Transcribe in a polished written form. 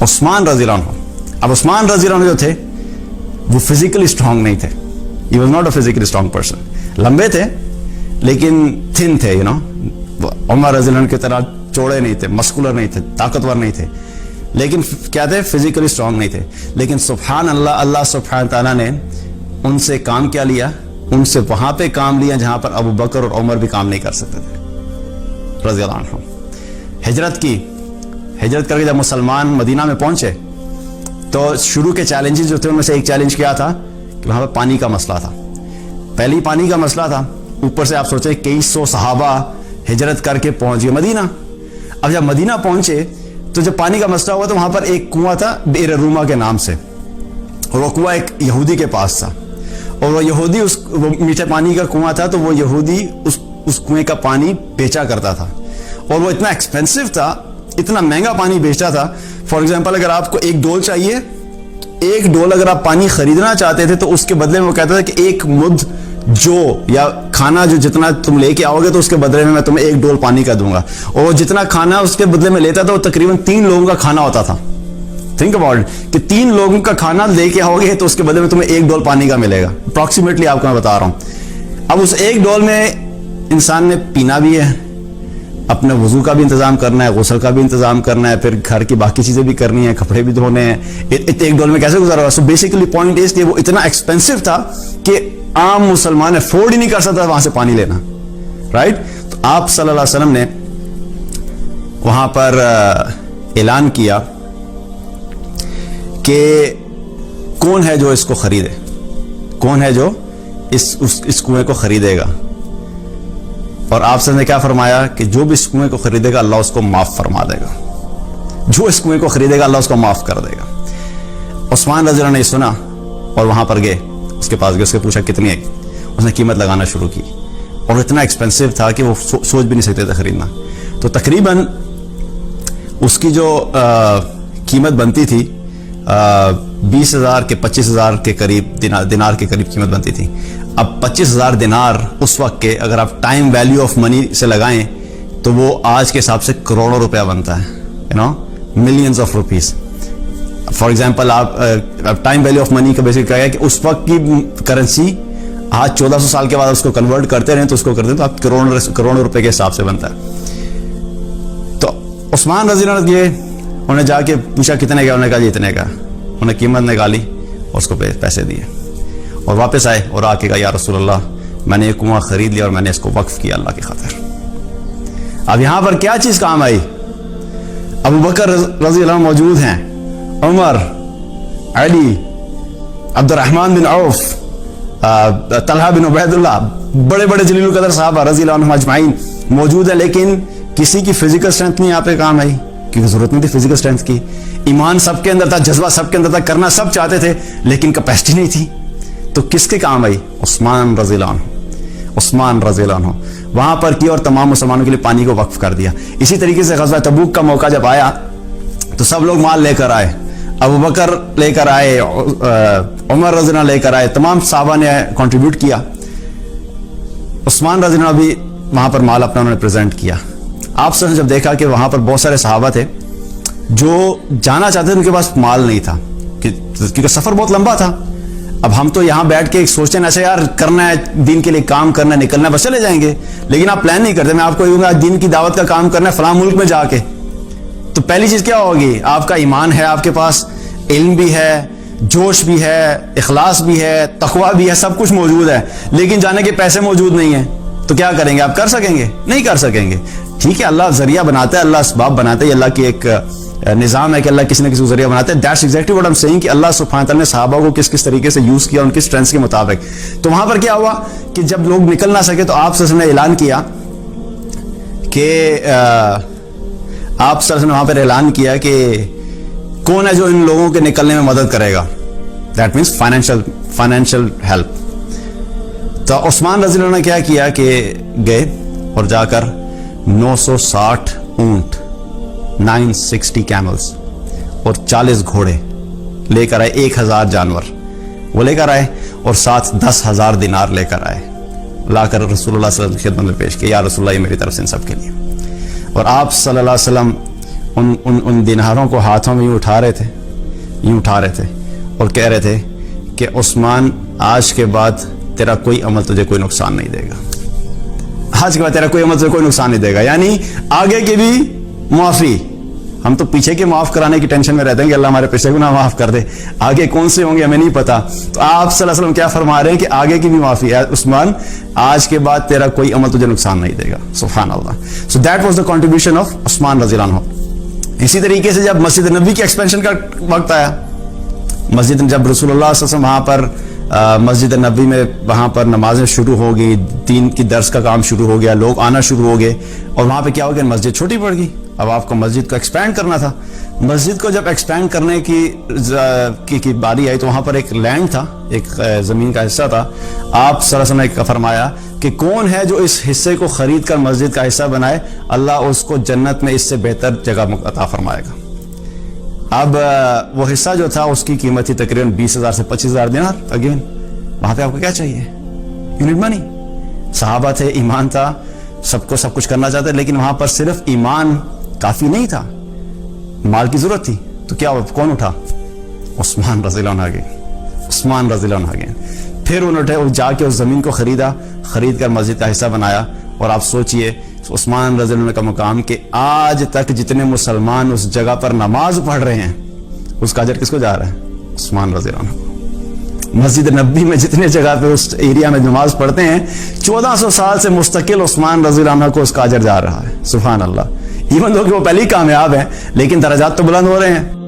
عثمان رضی اللہ عنہ. اب عثمان رضی اللہ عنہ جو تھے وہ فزیکلی اسٹرانگ نہیں تھے. He was not a physically strong person. لمبے تھے لیکن تھن تھے. عمر رضی اللہ عنہ کی طرح چوڑے نہیں تھے, مسکولر نہیں تھے, طاقتور نہیں تھے, لیکن کیا تھے, فزیکلی اسٹرانگ نہیں تھے. لیکن سبحان اللہ, اللہ سبحانہ تعالیٰ نے ان سے کام کیا لیا, ان سے وہاں پہ کام لیا جہاں پر ابو بکر اور عمر بھی کام نہیں کر سکتے تھے رضی اللہ عنہ. ہجرت کی, ہجرت کر کے جب مسلمان مدینہ میں پہنچے تو شروع کے چیلنجز جو تھے ان میں سے ایک چیلنج کیا تھا کہ وہاں پہ پانی کا مسئلہ تھا. پہلی پانی کا مسئلہ تھا, اوپر سے آپ سوچیں کئی سو صحابہ ہجرت کر کے پہنچ گئے مدینہ. اب جب مدینہ پہنچے تو جب پانی کا مسئلہ ہوا تو وہاں پر ایک کنواں تھا بئر روما کے نام سے, اور وہ کنواں ایک یہودی کے پاس تھا, اور وہ یہودی وہ میٹھے پانی کا کنواں تھا, تو وہ یہودی اس کنویں کا پانی بیچا کرتا تھا, اور وہ اتنا ایکسپینسو تھا, اتنا مہنگا پانی بیچتا تھا. فار ایگزامپل اگر آپ کو 1 ڈول چاہیے, 1 ڈول اگر آپ پانی خریدنا چاہتے تھے تو اس کے بدلے میں وہ کہتا تھا کہ 1 مد جو یا کھانا جو جتنا تم لے کے آؤ گے تو اس کے بدلے میں تمہیں 1 ڈول پانی کا دوں گا. اور وہ جتنا کھانا اس کے بدلے میں لیتا تھا وہ تقریباً 3 لوگوں کا کھانا ہوتا تھا. تھنک اباؤٹ کہ 3 لوگوں کا کھانا لے کے آؤ گے تو اس کے بدلے میں تمہیں 1 ڈول پانی کا ملے گا. اپروکسیمیٹلی آپ کو میں بتا رہا ہوں. اب اس 1 ڈول میں انسان نے پینا بھی ہے, اپنے وضو کا بھی انتظام کرنا ہے, غسل کا بھی انتظام کرنا ہے, پھر گھر کی باقی چیزیں بھی کرنی ہیں, کپڑے بھی دھونے ہیں. 1 ڈول میں کیسے گزارا ہوگا؟ سو بیسیکلی پوائنٹ از کہ وہ اتنا ایکسپینسو تھا کہ عام مسلمان افورڈ ہی نہیں کر سکتا وہاں سے پانی لینا, رائٹ. تو آپ صلی اللہ علیہ وسلم نے وہاں پر اعلان کیا کہ کون ہے جو اس کو خریدے, کون ہے جو اس کنویں کو خریدے گا. اور آپ سے نے کیا فرمایا کہ جو بھی اس کنویں کو خریدے گا اللہ اس کو معاف فرما دے گا, جو اس کنویں کو خریدے گا اللہ اس کو معاف کر دے گا. عثمان رضی اللہ عنہ نے سنا اور وہاں پر گئے, اس کے پاس گئے, اس کے پوچھا کتنی ہے, اس نے قیمت لگانا شروع کی, اور اتنا ایکسپینسو تھا کہ وہ سوچ بھی نہیں سکتے تھے خریدنا. تو تقریباً اس کی جو قیمت بنتی تھی 20,000 کے 25,000 کے قریب دینار کے قریب قیمت بنتی تھی. اب 25,000 دینار اس وقت کے اگر آپ ٹائم ویلیو آف منی سے لگائیں تو وہ آج کے حساب سے کروڑوں روپیہ بنتا ہے, millions of rupees. For example آپ ٹائم ویلیو آف منی کا بیسک کہا گیا کہ اس وقت کی کرنسی آج 1400 سال کے بعد اس کو کنورٹ کرتے رہیں تو اس کو کرتے تو آپ کروڑوں روپے کے حساب سے بنتا ہے. تو عثمان رضی اللہ عنہ انہوں نے جا کے پوچھا کتنے کا, انہوں نے کہا جی اتنے کا. انہوں نے قیمت نکالی اور اس کو پیسے دیے اور واپس آئے اور آ کے کہا یا رسول اللہ میں نے یہ کنواں خرید لیا اور میں نے اس کو وقف کیا اللہ کی خاطر. اب یہاں پر کیا چیز کام آئی؟ ابو بکر رضی اللہ عنہ موجود ہیں, عمر, علی, عبد الرحمن بن عوف, طلحہ بن عبید اللہ, بڑے بڑے جلیل القدر صحابہ رضی اللہ عنہم اجمعین موجود ہیں, لیکن کسی کی فزیکل اسٹرینتھ نہیں یہاں پہ کام آئی کیونکہ ضرورت نہیں تھی فزیکل اسٹرینتھ کی. ایمان سب کے اندر تھا, جذبہ سب کے اندر تھا, کرنا سب چاہتے تھے لیکن کیپیسٹی نہیں تھی. تو کس کے کام آئی؟ عثمان رضی اللہ عنہ. عثمان رضی اللہ عنہ وہاں پر کیا اور تمام مسلمانوں کے لیے پانی کو وقف کر دیا. اسی طریقے سے غزوہ تبوک کا موقع جب آیا تو سب لوگ مال لے کر آئے, ابو بکر لے کر آئے, عمر رضی اللہ عنہ لے کر آئے, تمام صحابہ نے کنٹریبیوٹ کیا. عثمان رضی اللہ عنہ بھی وہاں پر مال اپنا انہوں نے پریزنٹ کیا. آپ سب نے جب دیکھا کہ وہاں پر بہت سارے صحابہ تھے جو جانا چاہتے تھے, ان کے پاس مال نہیں تھا کیونکہ سفر بہت لمبا تھا. اب ہم تو یہاں بیٹھ کے سوچتے ہیں ایسے یار کرنا ہے, دین کے لیے کام کرنا ہے, نکلنا ہے, بس چلے جائیں گے, لیکن آپ پلان نہیں کرتے. میں آپ کو کہوں گا دین کی دعوت کا کام کرنا ہے فلاں ملک میں جا کے, تو پہلی چیز کیا ہوگی؟ آپ کا ایمان ہے, آپ کے پاس علم بھی ہے, جوش بھی ہے, اخلاص بھی ہے, تقویٰ بھی ہے, سب کچھ موجود ہے, لیکن جانے کے پیسے موجود نہیں ہیں. تو کیا کریں گے؟ آپ کر سکیں گے؟ نہیں کر سکیں گے. ٹھیک ہے, اللہ ذریعہ بناتا ہے, اللہ اسباب بناتا ہے, یہ اللہ کی ایک نظام ہے کہ اللہ کسی نہ کسی کو ذریعہ بناتا ہے. That's exactly what I am saying کہ اللہ سبحانہ تعالیٰ نے صحابہ کو کس کس طریقے سے یوز کیا ان کی اسٹرینتھ کے مطابق. تو وہاں پر کیا ہوا کہ جب لوگ نکل نہ سکے تو آپ صلی اللہ علیہ وسلم نے اعلان کیا کہ آپ صلی اللہ علیہ وسلم نے وہاں پر اعلان کیا کہ کون ہے جو ان لوگوں کے نکلنے میں مدد کرے گا. That means financial help. تو عثمان رضی اللہ عنہ نے کیا کیا کہ گئے اور جا کر 960 اونٹ, 960 کیملز اور 40 گھوڑے لے کر آئے, 1000 جانور وہ لے کر آئے, اور ساتھ 10,000 دینار لے کر آئے, لا کر رسول اللہ صلی اللہ علیہ وسلم کی خدمت میں پیش کیا, یا رسول اللہ یہ میری طرف سے ان سب کے لیے. اور آپ صلی اللہ علیہ وسلم ان دیناروں کو ہاتھوں میں یوں اٹھا رہے تھے اور کہہ رہے تھے کہ عثمان آج کے بعد تیرا کوئی عمل تجھے کوئی نقصان نہیں دے گا، آج کے بعد تیرا کوئی عمل تجھے کوئی نقصان نہیں دے گا، یعنی آگے کی بھی معافی۔ ہم تو پیچھے کے معاف کرانے کی ٹینشن میں رہتے ہیں کہ اللہ ہمارے پیچھے گناہ معاف کر دے، آگے کون سے ہوں گے ہمیں نہیں پتا۔ تو آپ صلی اللہ علیہ وسلم کیا فرما رہے ہیں کہ آگے کی بھی معافی ہے، عثمان آج کے بعد تیرا کوئی عمل تجھے نقصان نہیں دے گا، سبحان اللہ۔ So that was the contribution of Usman رضی اللہ عنہ۔ اسی طریقے سے جب مسجد نبوی کے ایکسپینشن کا وقت آیا، جب رسول اللہ صلی اللہ علیہ وسلم وہاں پر مسجد نبوی میں وہاں پر نمازیں شروع ہو گئی، دین کی درس کا کام شروع ہو گیا، لوگ آنا شروع ہو گئے، اور وہاں پہ کیا ہو گیا، مسجد چھوٹی پڑ گئی۔ اب آپ کو مسجد کو ایکسپینڈ کرنا تھا۔ مسجد کو جب ایکسپینڈ کرنے کی باری آئی تو وہاں پر ایک لینڈ تھا، ایک زمین کا حصہ تھا۔ آپ صلی اللہ علیہ وسلم نے فرمایا کہ کون ہے جو اس حصے کو خرید کر مسجد کا حصہ بنائے، اللہ اس کو جنت میں اس سے بہتر جگہ عطا فرمائے گا۔ اب وہ حصہ جو تھا اس کی قیمت تھی تقریباً 20,000 سے 25,000 دینار۔ اگین وہاں پہ آپ کو کیا چاہیے؟ You need money. صحابہ تھے، ایمان تھا، سب کو سب کچھ کرنا چاہتے، لیکن وہاں پر صرف ایمان کافی نہیں تھا، مال کی ضرورت تھی۔ تو کیا کون اٹھا؟ عثمان رضی اللہ عنہ آگے، عثمان رضی اللہ عنہ آگے۔ پھر انہوں نے جا کے اس زمین کو خرید کر مسجد کا حصہ بنایا۔ اور آپ سوچئے عثمان رضی اللہ عنہ کا مقام کہ آج تک جتنے مسلمان اس جگہ پر نماز پڑھ رہے ہیں اس کا اجر کس کو جا رہا ہے؟ عثمان رضی اللہ عنہ کو۔ مسجد نبوی میں جتنے جگہ پہ اس ایریا میں نماز پڑھتے ہیں 1400 سال سے مستقل عثمان رضی اللہ عنہ کو اس کا اجر جا رہا ہے، سبحان اللہ۔ ایون دو کہ وہ پہلے ہی کامیاب ہیں لیکن درجات تو بلند ہو رہے ہیں۔